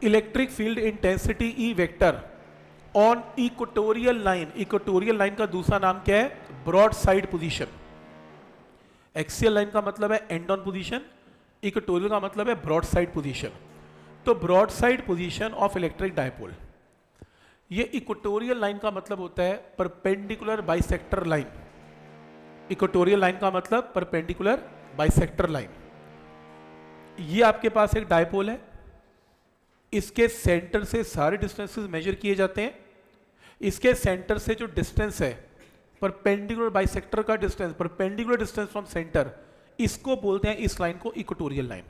Electric field intensity E vector on equatorial line, equatorial line का दूसरा नाम क्या है? Broadside position. Axial line का मतलब है एंड ऑन पोजीशन, इक्वेटोरियल का मतलब है ब्रॉड साइड पोजीशन। तो broadside position of electric dipole, ये इक्वेटोरियल लाइन का मतलब होता है perpendicular bisector line. Equatorial line का मतलब परपेंडिकुलर बाइसेक्टर लाइन। ये आपके पास एक डायपोल है, इसके सेंटर से सारे डिस्टेंसेस मेजर किए जाते हैं। इसके सेंटर से जो डिस्टेंस है परपेंडिकुलर बाइसेक्टर का distance, perpendicular distance from centre, इसको बोलते हैं इस लाइन को इक्वेटोरियल लाइन।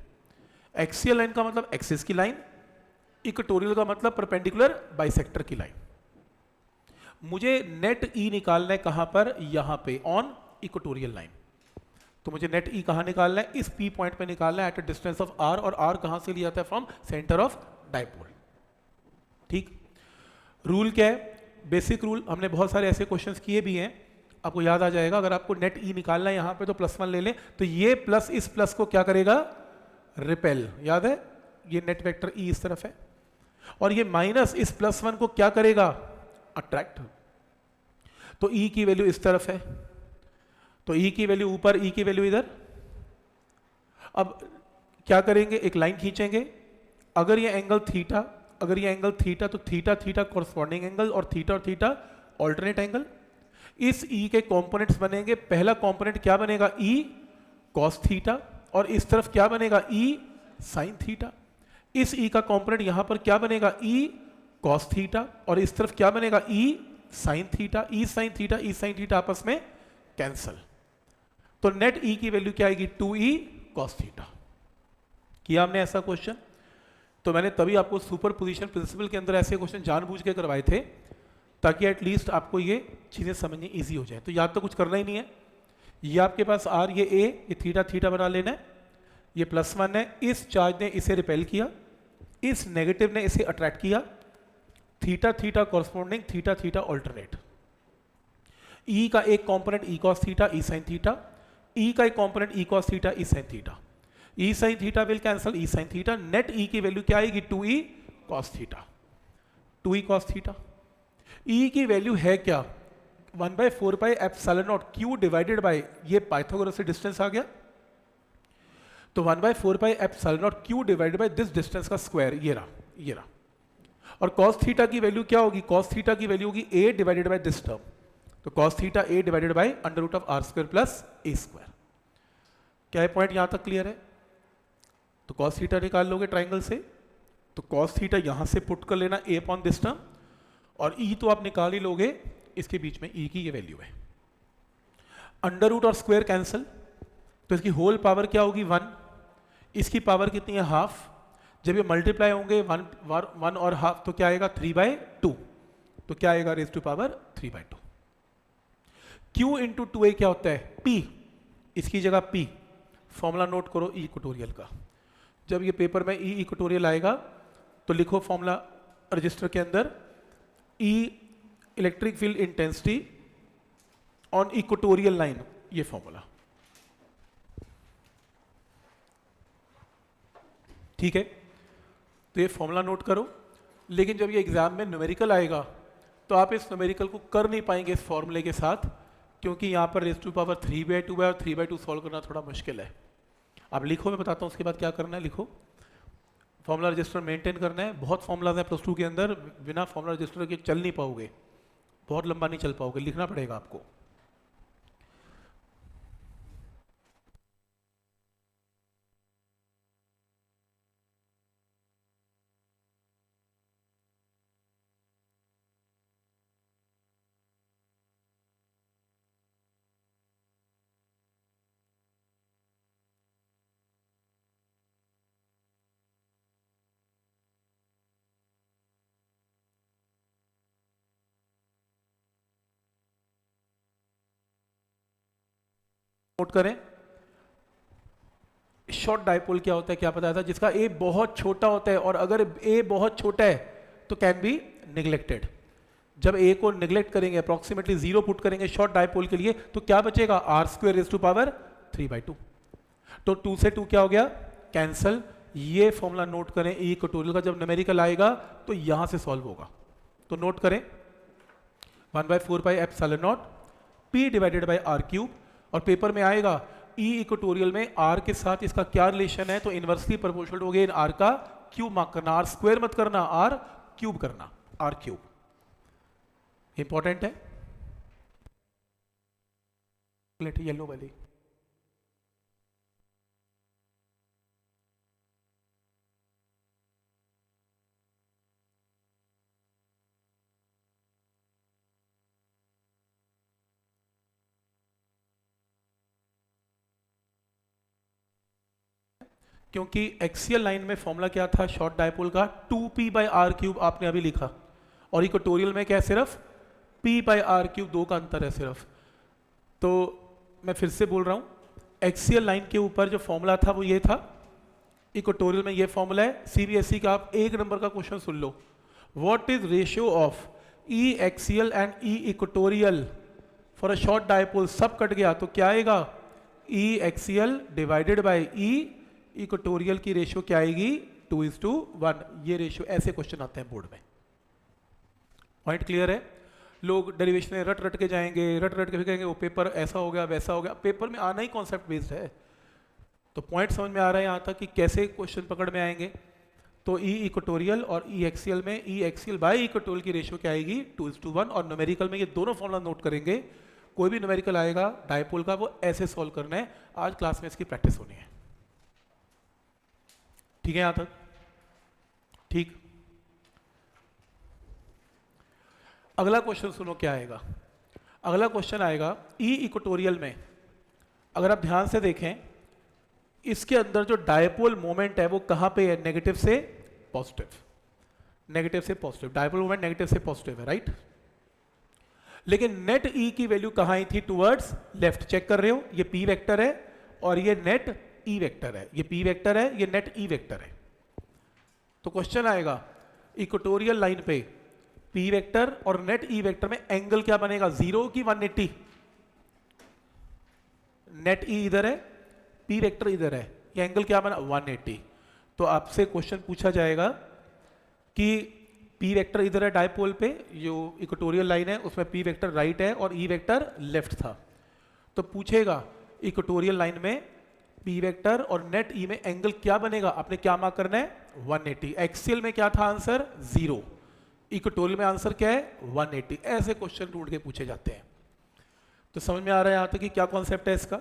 एक्सियल लाइन का मतलब एक्सिस की लाइन, इक्वेटोरियल का मतलब परपेंडिकुलर बाइसेक्टर की लाइन। मुझे नेट ई निकालना है कहां पर? यहां पे ऑन इक्वेटोरियल लाइन। तो मुझे नेट ई कहां निकालना है? इस पी पॉइंट पे निकालना है at a distance of r, और आर कहां से लिया जाता है? From centre of dipole. ठीक, रूल क्या है? बेसिक रूल, हमने बहुत सारे ऐसे क्वेश्चंस किए भी हैं, आपको याद आ जाएगा। अगर आपको नेट ई निकालना है यहां पे तो +1 ले लें, तो ये प्लस इस प्लस को क्या करेगा? रिपेल। याद है, ये नेट वेक्टर ई इस तरफ है, और ये माइनस इस +1 को क्या करेगा? अट्रैक्ट। तो ई की वैल्यू इस तरफ है, तो ई की वैल्यू ऊपर, ई की वैल्यू इधर। अब क्या करेंगे? एक लाइन खींचेंगे। अगर ये एंगल थीटा, अगर ये एंगल थीटा, तो थीटा थीटा कॉरस्पॉन्डिंग एंगल, और थीटा ऑल्टरनेट एंगल। इस ई के कंपोनेंट्स बनेंगे। पहला कंपोनेंट क्या बनेगा? ई कॉस थीटा, और इस तरफ क्या बनेगा? ई साइन थीटा। इस ई का कंपोनेंट यहां पर क्या बनेगा? ई कॉस थीटा, और इस तरफ क्या बनेगा? ई sine theta. E sine theta, E sine theta आपस में कैंसल। तो नेट ई की वैल्यू क्या आएगी? 2e cos theta. किया हमने ऐसा क्वेश्चन, तो मैंने तभी आपको सुपरपोजिशन प्रिंसिपल के अंदर ऐसे क्वेश्चन जानबूझ के करवाए थे, ताकि एटलीस्ट आपको ये चीजें समझनी इजी हो जाए। तो याद तो कुछ करना ही नहीं है। ये आपके पास आर, ये ए, ये थीटा थीटा बना लेना है। ये +1 है, इस चार्ज ने इसे रिपेल किया, इस नेगेटिव ने इसे अट्रैक्ट किया। Theta theta corresponding, theta theta alternate. E का एक component E cos theta, E sine theta. E का एक component E cos theta, E sine theta. E sine theta will cancel E sine theta. Net E की value क्या आएगी? 2e cos theta, 2e cos theta. E की value है क्या? 1/4 pi epsilon not Q divided by, ये Pythagoras से distance आ गया, तो 1/4 pi epsilon not Q divided by this distance का स्क्वायर, ये रहा, ये रहा। और cos थीटा की वैल्यू क्या होगी? cos थीटा की वैल्यू होगी a divided by this term, तो cos theta a divided by √r² plus a²। क्या है पॉइंट? यहां तक क्लियर है? तो cos थीटा निकाल लोगे ट्राइंगल से, तो cos थीटा यहां से पुट कर लेना a अपॉन दिस टर्म, और e तो आप निकाल ही लोगे, इसके बीच में e की ये वैल्यू है। अंडर और स्क्वायर कैंसिल, तो इसकी होल पावर क्या होगी? 1। इसकी पावर कितनी है? हाफ। जब ये मल्टीप्लाई होंगे 1 और हाफ, तो क्या आएगा? 3/2। तो क्या आएगा? Raise to power 3/2। Q into 2a क्या होता है? P। इसकी जगह P। फॉर्मूला नोट करो ई इक्वेटोरियल का। जब ये पेपर में ई इक्वेटोरियल आएगा तो लिखो फॉर्मूला रजिस्टर के अंदर, E electric field intensity on equatorial line, ये फॉर्मूला। ठीक है, तो ये फॉर्मूला नोट करो। लेकिन जब ये एग्जाम में न्यूमेरिकल आएगा तो आप इस न्यूमेरिकल को कर नहीं पाएंगे इस फॉर्मूले के साथ, क्योंकि यहाँ पर रेज़ टू पावर 3/2 है, और 3/2 सॉल्व करना थोड़ा मुश्किल है। आप लिखो, मैं बताता हूँ उसके बाद क्या करना है। लिखो, फॉर्मूला रजिस्टर मेंटेन करना है। बहुत फॉर्मूलाज हैं +2 के अंदर, बिना फॉर्मूला रजिस्टर के चल नहीं पाओगे, बहुत लंबा नहीं चल पाओगे, लिखना पड़ेगा आपको। नोट करें, शॉर्ट डायपोल क्या होता है, क्या पता था? जिसका ए बहुत छोटा होता है, और अगर ए बहुत छोटा है तो कैन बी निगलेक्टेड। जब ए को निगलेक्ट करेंगे, अप्रोक्सीमेटली 0 पुट करेंगे शॉर्ट डायपोल के लिए, तो क्या बचेगा? r² rays to power 3/2। तो 2 से 2 क्या हो गया? कैंसल। ये फॉर्मूला नोट करें, ई इक्वेटोरियल का जब न्यूमेरिकल आएगा तो यहां से सॉल्व होगा। तो नोट करें 1/4 pi epsilon naught P divided by r cube, और पेपर में आएगा ई इक्वेटोरियल में आर के साथ इसका क्या रिलेशन है, तो इनवर्सली प्रोपोर्शनल हो गया इन आर का क्यूब मार्क करना, आर स्क्वायर मत करना, आर क्यूब करना, आर क्यूब इंपॉर्टेंट है। प्लेट येलो वाली क्योंकि एक्सियल लाइन में फॉर्मूला क्या था शॉर्ट डायपोल का 2p बाई आर क्यूब आपने अभी लिखा, और इक्वेटोरियल में क्या है सिर्फ p बाई आर क्यूब, दो का अंतर है सिर्फ। तो मैं फिर से बोल रहा हूं एक्सियल लाइन के ऊपर जो फॉर्मूला था वो ये था, इक्वेटोरियल में ये फॉर्मूला है। सीबीएसई का आप 1 नंबर का क्वेश्चन सुन लो, what is ratio of E axial and E equatorial for a short dipole, सब कट गया तो क्या आएगा, E axial divided by E equatorial की रेशियो क्या आएगी 2:1। ये रेशियो, ऐसे क्वेश्चन आते हैं बोर्ड में। पॉइंट क्लियर है? लोग डेरिवेशन रट रट के जाएंगे, रट रट के भी कहेंगे वो पेपर ऐसा हो गया वैसा हो गया, पेपर में आना ही कॉन्सेप्ट बेस्ड है। तो पॉइंट समझ में आ रहा है यहाँ तक कि कैसे क्वेश्चन पकड़ में आएंगे। तो ई इक्वेटोरियल और ई एक्सियल में ई एक्सियल बाई इक्वेटोरियल की रेशियो क्या आएगी 2:1, और न्यूमेरिकल में ये दोनों फॉर्मूला नोट करेंगे। कोई भी न्यूमेरिकल आएगा डायपोल का वो ऐसे सॉल्व करना है। आज क्लास में इसकी प्रैक्टिस होनी है, ठीक है यहां तक? ठीक। अगला क्वेश्चन सुनो क्या आएगा। अगला क्वेश्चन आएगा ई इक्वेटोरियल में, अगर आप ध्यान से देखें इसके अंदर जो डायपोल मोमेंट है वो कहां पे है, नेगेटिव से पॉजिटिव, नेगेटिव से पॉजिटिव, डायपोल मोमेंट नेगेटिव से पॉजिटिव है, राइट। लेकिन नेट ई की वैल्यू कहां आई थी, टुवर्ड्स लेफ्ट। चेक कर रहे हो, ये पी वेक्टर है और ये नेट ई वेक्टर है, ये पी वेक्टर है, ये नेट ई वेक्टर है। तो क्वेश्चन आएगा इक्वेटोरियल लाइन पे पी वेक्टर और नेट ई वेक्टर में एंगल क्या बनेगा, 0 की 180। नेट ई इधर है, पी वेक्टर इधर है, ये एंगल क्या बना 180। तो आपसे क्वेश्चन पूछा जाएगा कि पी वेक्टर इधर है डायपोल पे, जो इक्वेटोरियल लाइन है उसमें पी वेक्टर राइट है और ई वेक्टर लेफ्ट था। तो पूछेगा इक्वेटोरियल लाइन में पी वेक्टर और नेट ई में एंगल क्या बनेगा, आपने क्या मार्क करना है 180। एक्सियल में क्या था आंसर 0, इक्वेटोरियल में आंसर क्या है 180। ऐसे क्वेश्चन ढूंढ के पूछे जाते हैं। तो समझ में आ रहा है यहां तक कि क्या कॉन्सेप्ट है इसका।